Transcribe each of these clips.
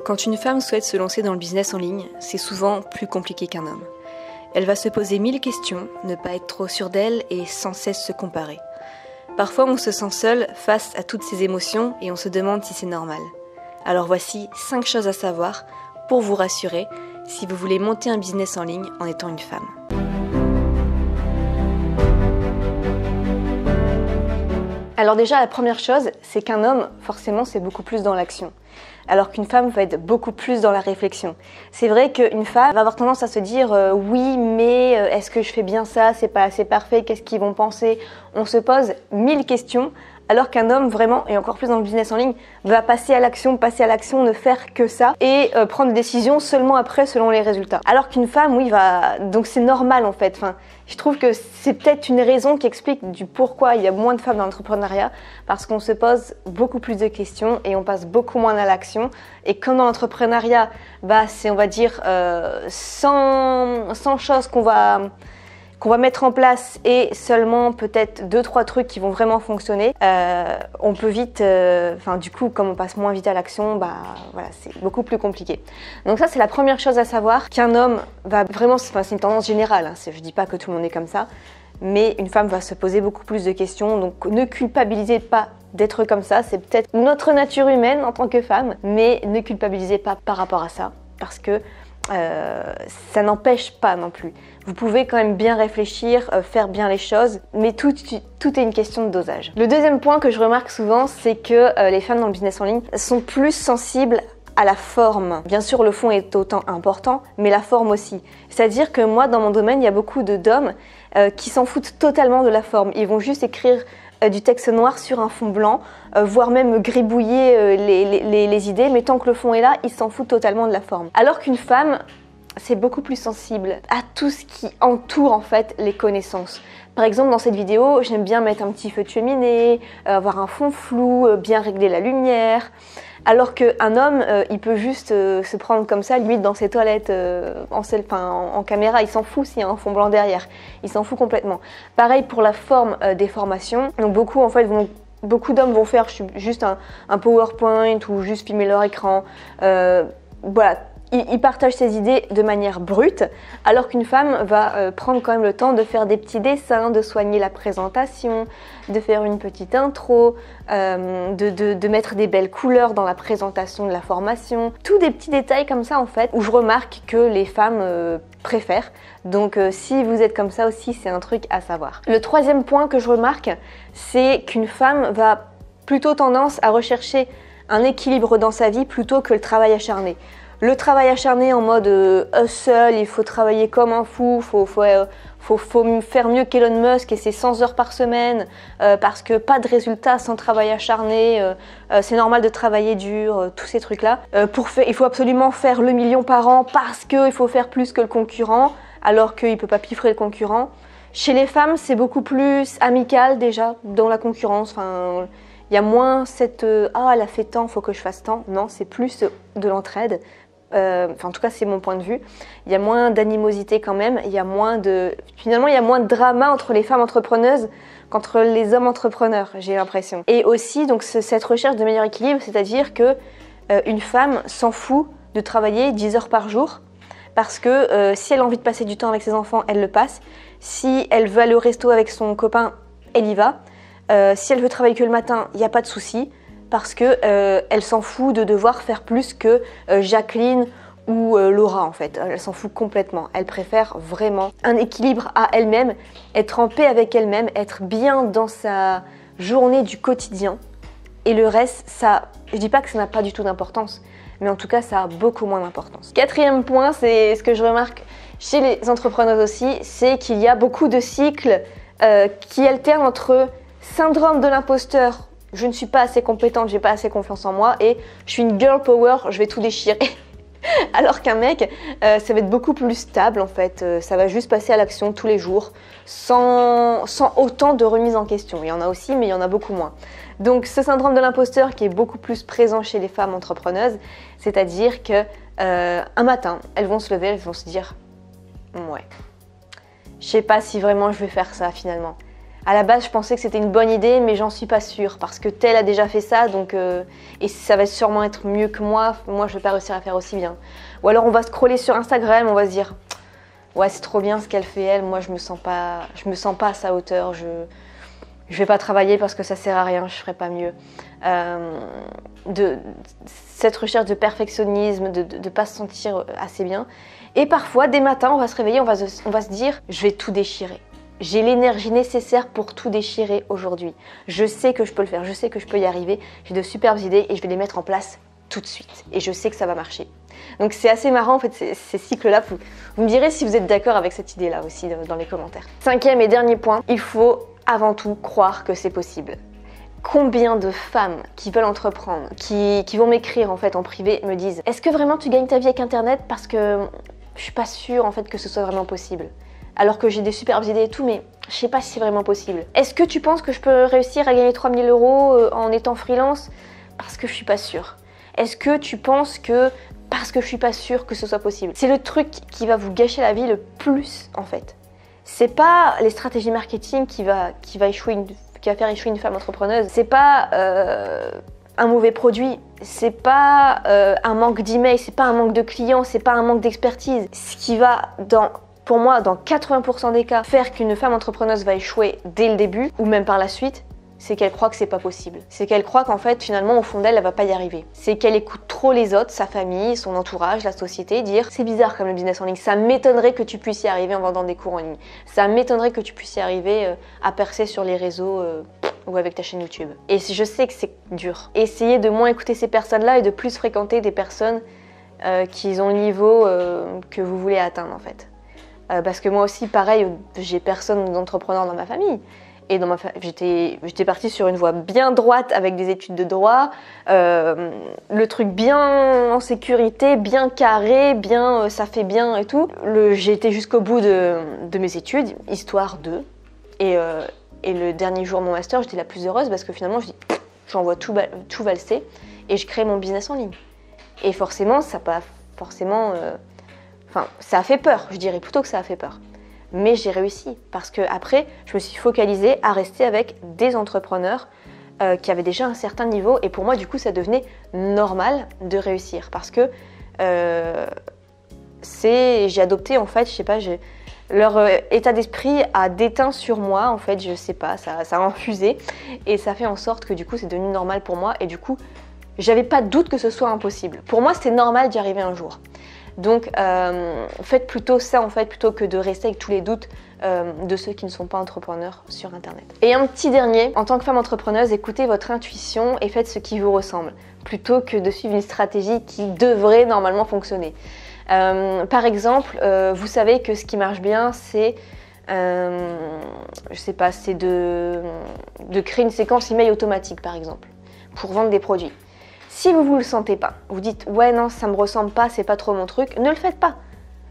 Quand une femme souhaite se lancer dans le business en ligne, c'est souvent plus compliqué qu'un homme. Elle va se poser 1000 questions, ne pas être trop sûre d'elle et sans cesse se comparer. Parfois on se sent seul face à toutes ces émotions et on se demande si c'est normal. Alors voici 5 choses à savoir pour vous rassurer si vous voulez monter un business en ligne en étant une femme. Alors déjà, la première chose, c'est qu'un homme, forcément, c'est beaucoup plus dans l'action. Alors qu'une femme va être beaucoup plus dans la réflexion. C'est vrai qu'une femme va avoir tendance à se dire oui, mais est-ce que je fais bien ça? C'est pas assez parfait, qu'est-ce qu'ils vont penser? On se pose 1000 questions, alors qu'un homme vraiment, et encore plus dans le business en ligne, va passer à l'action, ne faire que ça et prendre des décisions seulement après selon les résultats. Alors qu'une femme, oui, va... Donc c'est normal en fait. Enfin, je trouve que c'est peut-être une raison qui explique du pourquoi il y a moins de femmes dans l'entrepreneuriat, parce qu'on se pose beaucoup plus de questions et on passe beaucoup moins à l'action. Et comme dans l'entrepreneuriat, bah, c'est, on va dire, 100 choses qu'on va mettre en place et seulement peut-être 2-3 trucs qui vont vraiment fonctionner, on peut vite, du coup, comme on passe moins vite à l'action, bah voilà, c'est beaucoup plus compliqué. Donc ça, c'est la première chose à savoir, qu'un homme va vraiment, c'est une tendance générale, hein, je dis pas que tout le monde est comme ça, mais une femme va se poser beaucoup plus de questions, donc ne culpabilisez pas d'être comme ça, c'est peut-être notre nature humaine en tant que femme, mais ne culpabilisez pas par rapport à ça, parce que ça n'empêche pas non plus. Vous pouvez quand même bien réfléchir, faire bien les choses, mais tout est une question de dosage. Le deuxième point que je remarque souvent, c'est que les femmes dans le business en ligne sont plus sensibles à la forme. Bien sûr, le fond est autant important, mais la forme aussi. C'est-à-dire que moi, dans mon domaine, il y a beaucoup d'hommes qui s'en foutent totalement de la forme. Ils vont juste écrire du texte noir sur un fond blanc, voire même gribouiller les idées, mais tant que le fond est là, ils s'en foutent totalement de la forme. Alors qu'une femme, c'est beaucoup plus sensible à tout ce qui entoure en fait les connaissances. Par exemple, dans cette vidéo, j'aime bien mettre un petit feu de cheminée, avoir un fond flou, bien régler la lumière. Alors qu'un homme, il peut juste se prendre comme ça, limite dans ses toilettes, en caméra, il s'en fout s'il y a un fond blanc derrière. Il s'en fout complètement. Pareil pour la forme des formations. Donc beaucoup d'hommes vont faire juste un PowerPoint ou juste filmer leur écran. Voilà. Il partage ses idées de manière brute, alors qu'une femme va prendre quand même le temps de faire des petits dessins, de soigner la présentation, de faire une petite intro, de mettre des belles couleurs dans la présentation de la formation. Tous des petits détails comme ça en fait, où je remarque que les femmes préfèrent. Donc si vous êtes comme ça aussi, c'est un truc à savoir. Le troisième point que je remarque, c'est qu'une femme va plutôt tendance à rechercher un équilibre dans sa vie plutôt que le travail acharné. Le travail acharné en mode hustle, il faut travailler comme un fou, faut faire mieux qu'Elon Musk et c'est 100 heures par semaine parce que pas de résultats sans travail acharné, c'est normal de travailler dur, tous ces trucs-là. Il faut absolument faire le million par an parce qu'il faut faire plus que le concurrent alors qu'il ne peut pas piffrer le concurrent. Chez les femmes, c'est beaucoup plus amical déjà dans la concurrence. Enfin, il y a moins cette ah, elle a fait tant, faut que je fasse tant. Non, c'est plus de l'entraide. En tout cas, c'est mon point de vue. Il y a moins d'animosité quand même. Finalement, il y a moins de drama entre les femmes entrepreneuses qu'entre les hommes entrepreneurs, j'ai l'impression. Et aussi, donc, cette recherche de meilleur équilibre, c'est-à-dire que une femme s'en fout de travailler 10 heures par jour parce que si elle a envie de passer du temps avec ses enfants, elle le passe. Si elle veut aller au resto avec son copain, elle y va. Si elle veut travailler que le matin, il n'y a pas de souci. Parce que elle s'en fout de devoir faire plus que Jacqueline ou Laura en fait. Elle s'en fout complètement. Elle préfère vraiment un équilibre à elle-même, être en paix avec elle-même, être bien dans sa journée du quotidien. Et le reste, je dis pas que ça n'a pas du tout d'importance, mais en tout cas ça a beaucoup moins d'importance. Quatrième point, c'est ce que je remarque chez les entrepreneurs aussi, c'est qu'il y a beaucoup de cycles qui alternent entre syndrome de l'imposteur, je ne suis pas assez compétente, j'ai pas assez confiance en moi et je suis une girl power, je vais tout déchirer. Alors qu'un mec, ça va être beaucoup plus stable en fait, ça va juste passer à l'action tous les jours sans autant de remise en question. Il y en a aussi, mais il y en a beaucoup moins. Donc ce syndrome de l'imposteur qui est beaucoup plus présent chez les femmes entrepreneuses, c'est-à-dire que un matin, elles vont se lever, elles vont se dire « Ouais, je sais pas si vraiment je vais faire ça finalement ». À la base, je pensais que c'était une bonne idée, mais j'en suis pas sûre parce que tel a déjà fait ça, donc et ça va sûrement être mieux que moi. Moi, je vais pas réussir à faire aussi bien. Ou alors, on va scroller sur Instagram, on va se dire, ouais, c'est trop bien ce qu'elle fait elle. Moi, je me sens pas à sa hauteur. Je vais pas travailler parce que ça sert à rien. Je ferai pas mieux. Cette recherche de perfectionnisme, de pas se sentir assez bien. Et parfois, des matins, on va se réveiller, on va se dire, je vais tout déchirer. J'ai l'énergie nécessaire pour tout déchirer aujourd'hui. Je sais que je peux le faire, je sais que je peux y arriver. J'ai de superbes idées et je vais les mettre en place tout de suite. Et je sais que ça va marcher. Donc c'est assez marrant en fait ces cycles-là. Vous me direz si vous êtes d'accord avec cette idée-là aussi dans les commentaires. 5e et dernier point, il faut avant tout croire que c'est possible. Combien de femmes qui veulent entreprendre, qui vont m'écrire en fait en privé, me disent « Est-ce que vraiment tu gagnes ta vie avec Internet parce que je suis pas sûre en fait que ce soit vraiment possible ?» Alors que j'ai des superbes idées et tout, mais je sais pas si c'est vraiment possible. Est-ce que tu penses que je peux réussir à gagner 3000 € en étant freelance? Parce que je suis pas sûre. Est-ce que tu penses que parce que je suis pas sûre que ce soit possible? C'est le truc qui va vous gâcher la vie le plus en fait. C'est pas les stratégies marketing qui va faire échouer une femme entrepreneuse. C'est pas un mauvais produit. C'est pas un manque d'emails. C'est pas un manque de clients. C'est pas un manque d'expertise. Ce qui va pour moi, dans 80% des cas, faire qu'une femme entrepreneuse va échouer dès le début ou même par la suite, c'est qu'elle croit que c'est pas possible. C'est qu'elle croit qu'en fait, finalement, au fond d'elle, elle va pas y arriver. C'est qu'elle écoute trop les autres, sa famille, son entourage, la société, dire c'est bizarre comme le business en ligne, ça m'étonnerait que tu puisses y arriver en vendant des cours en ligne. Ça m'étonnerait que tu puisses y arriver à percer sur les réseaux ou avec ta chaîne YouTube. Et je sais que c'est dur. Essayez de moins écouter ces personnes-là et de plus fréquenter des personnes qui ont le niveau que vous voulez atteindre en fait. Parce que moi aussi, pareil, j'ai personne d'entrepreneur dans ma famille. Et j'étais partie sur une voie bien droite avec des études de droit, le truc bien en sécurité, bien carré, bien ça fait bien et tout. J'ai été jusqu'au bout de mes études, histoire de. Et le dernier jour de mon master, j'étais la plus heureuse parce que finalement, je dis, j'envoie tout valser et je crée mon business en ligne. Et forcément, ça n'a pas forcément... Enfin, ça a fait peur, je dirais plutôt que ça a fait peur. Mais j'ai réussi parce que après, je me suis focalisée à rester avec des entrepreneurs qui avaient déjà un certain niveau. Et pour moi, du coup, ça devenait normal de réussir parce que j'ai adopté, en fait, je sais pas, leur état d'esprit a déteint sur moi, en fait, je sais pas, ça a infusé. Et ça fait en sorte que du coup, c'est devenu normal pour moi. Et du coup, j'avais pas de doute que ce soit impossible. Pour moi, c'était normal d'y arriver un jour. Donc faites plutôt ça en fait plutôt que de rester avec tous les doutes de ceux qui ne sont pas entrepreneurs sur internet. Et un petit dernier, en tant que femme entrepreneuse, écoutez votre intuition et faites ce qui vous ressemble plutôt que de suivre une stratégie qui devrait normalement fonctionner. Par exemple, vous savez que ce qui marche bien c'est je sais pas, c'est de créer une séquence email automatique par exemple pour vendre des produits. Si vous le sentez pas, vous dites ouais non ça me ressemble pas, c'est pas trop mon truc, ne le faites pas.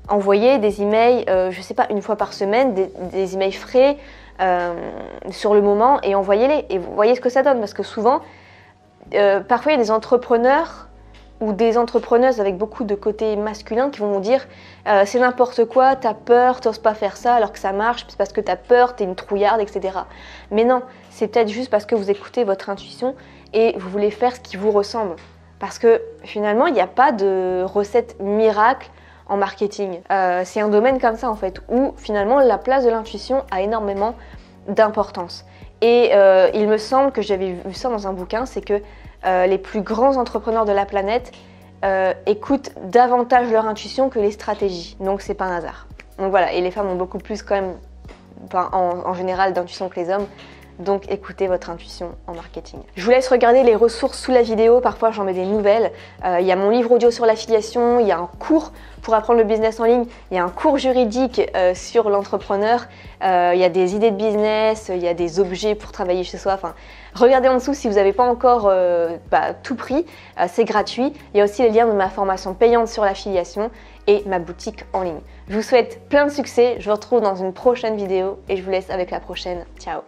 Envoyez des emails, je sais pas, une fois par semaine, des emails frais sur le moment et envoyez-les et vous voyez ce que ça donne parce que souvent, parfois il y a des entrepreneurs ou des entrepreneuses avec beaucoup de côté masculin qui vont vous dire c'est n'importe quoi, t'as peur, t'oses pas faire ça alors que ça marche, c'est parce que t'as peur, t'es une trouillarde, etc. Mais non, c'est peut-être juste parce que vous écoutez votre intuition et vous voulez faire ce qui vous ressemble. Parce que finalement, il n'y a pas de recette miracle en marketing. C'est un domaine comme ça en fait, où finalement la place de l'intuition a énormément d'importance. Et il me semble que j'avais vu ça dans un bouquin, c'est que les plus grands entrepreneurs de la planète écoutent davantage leur intuition que les stratégies. Donc c'est pas un hasard. Donc voilà, et les femmes ont beaucoup plus quand même, enfin, en général, d'intuition que les hommes. Donc écoutez votre intuition en marketing. Je vous laisse regarder les ressources sous la vidéo, parfois j'en mets des nouvelles. Il y a mon livre audio sur l'affiliation, il y a un cours pour apprendre le business en ligne, il y a un cours juridique sur l'entrepreneur, il y a des idées de business, il y a des objets pour travailler chez soi. Enfin, regardez en dessous si vous n'avez pas encore tout pris, c'est gratuit. Il y a aussi les liens de ma formation payante sur l'affiliation et ma boutique en ligne. Je vous souhaite plein de succès, je vous retrouve dans une prochaine vidéo et je vous laisse avec la prochaine. Ciao!